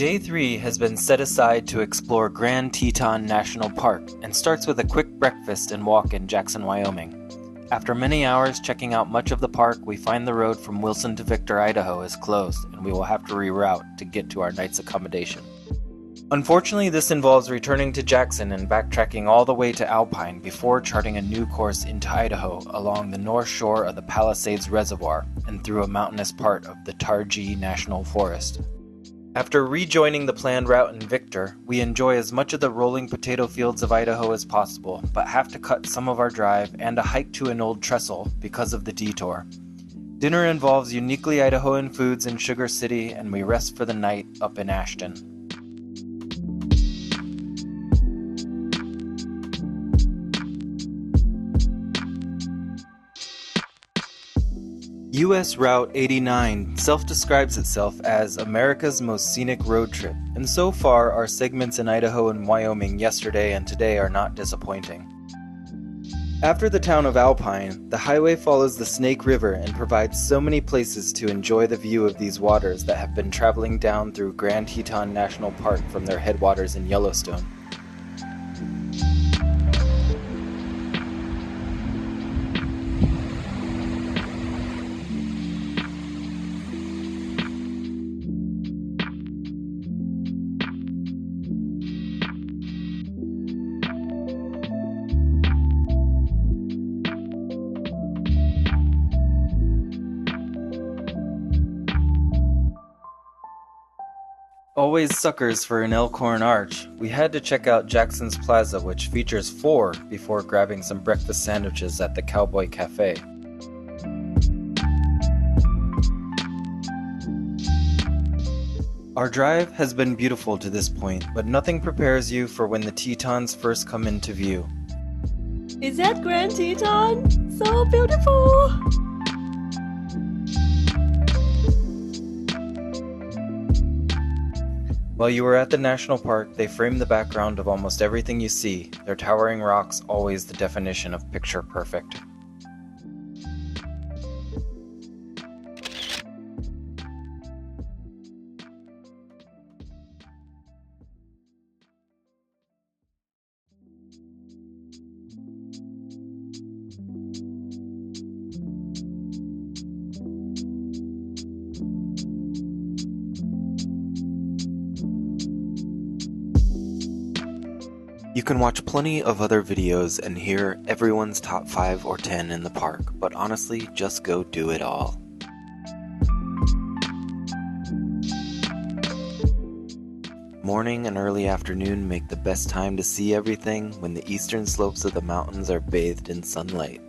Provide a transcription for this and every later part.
Day 3 has been set aside to explore Grand Teton National Park and starts with a quick breakfast and walk in Jackson, Wyoming. After many hours checking out much of the park, we find the road from Wilson to Victor, Idaho is closed, and we will have to reroute to get to our night's accommodation. Unfortunately, this involves returning to Jackson and backtracking all the way to Alpine before charting a new course into Idaho along the north shore of the Palisades Reservoir and through a mountainous part of the Targhee National Forest. After rejoining the planned route in Victor, we enjoy as much of the rolling potato fields of Idaho as possible, but have to cut some of our drive and a hike to an old trestle because of the detour. Dinner involves uniquely Idahoan foods in Sugar City, and we rest for the night up in Ashton. U.S. Route 89 self-describes itself as America's most scenic road trip, and so far our segments in Idaho and Wyoming yesterday and today are not disappointing. After the town of Alpine, the highway follows the Snake River and provides so many places to enjoy the view of these waters that have been traveling down through Grand Teton National Park from their headwaters in Yellowstone. Always suckers for an Elkhorn arch, we had to check out Jackson's Plaza, which features 4 before grabbing some breakfast sandwiches at the Cowboy Cafe. Our drive has been beautiful to this point, but nothing prepares you for when the Tetons first come into view. Is that Grand Teton? So beautiful! While you are at the national park, they frame the background of almost everything you see, their towering rocks always the definition of picture perfect. You can watch plenty of other videos and hear everyone's top 5 or 10 in the park, but honestly, just go do it all. Morning and early afternoon make the best time to see everything when the eastern slopes of the mountains are bathed in sunlight.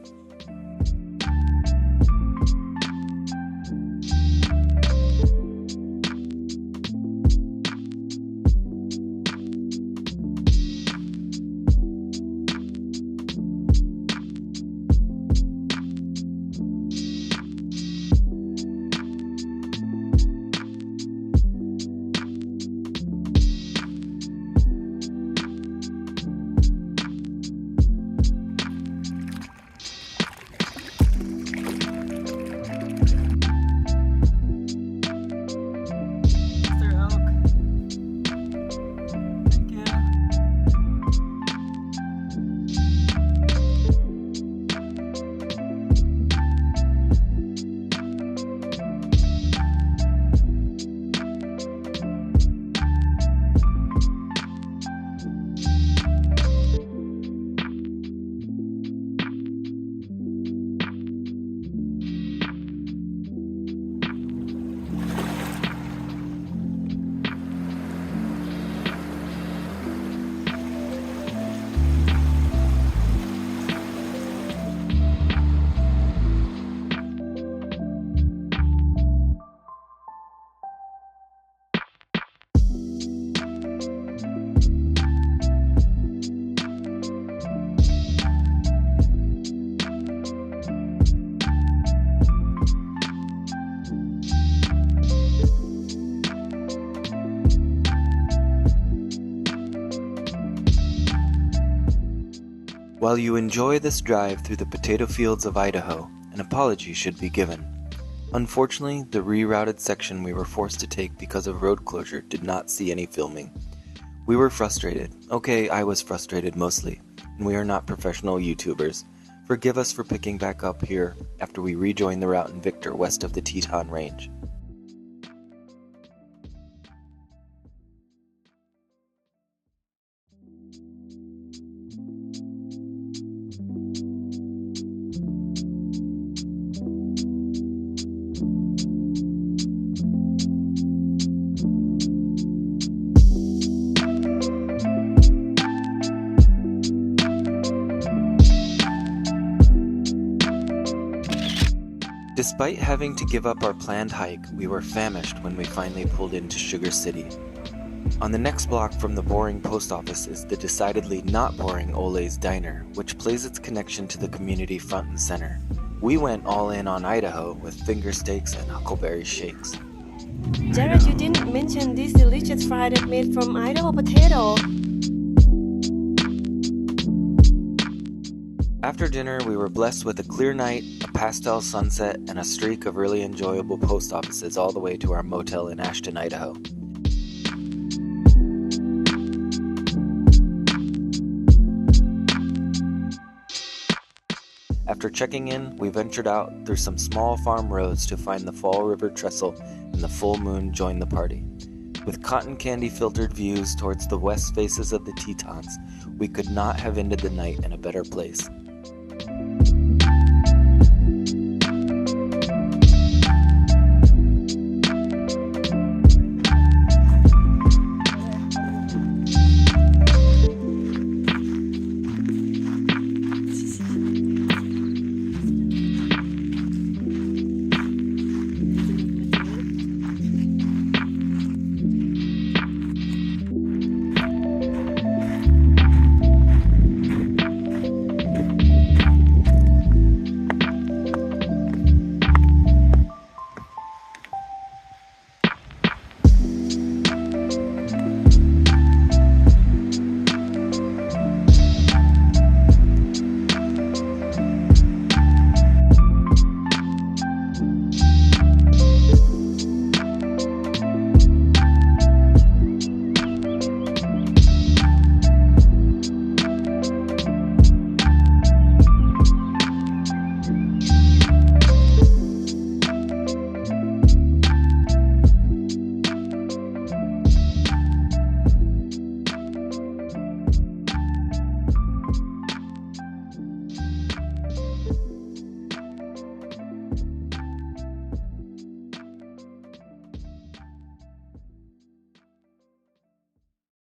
While you enjoy this drive through the potato fields of Idaho, an apology should be given. Unfortunately, the rerouted section we were forced to take because of road closure did not see any filming. We were frustrated. Okay, I was frustrated mostly, and we are not professional YouTubers. Forgive us for picking back up here after we rejoined the route in Victor west of the Teton Range. Despite having to give up our planned hike, we were famished when we finally pulled into Sugar City. On the next block from the boring post office is the decidedly not boring Ole's Diner, which plays its connection to the community front and center. We went all in on Idaho with finger steaks and huckleberry shakes. Jared, you didn't mention this delicious fried meat from Idaho potato. After dinner, we were blessed with a clear night, a pastel sunset, and a streak of really enjoyable post offices all the way to our motel in Ashton, Idaho. After checking in, we ventured out through some small farm roads to find the Fall River Trestle, and the full moon joined the party. With cotton candy filtered views towards the west faces of the Tetons, we could not have ended the night in a better place.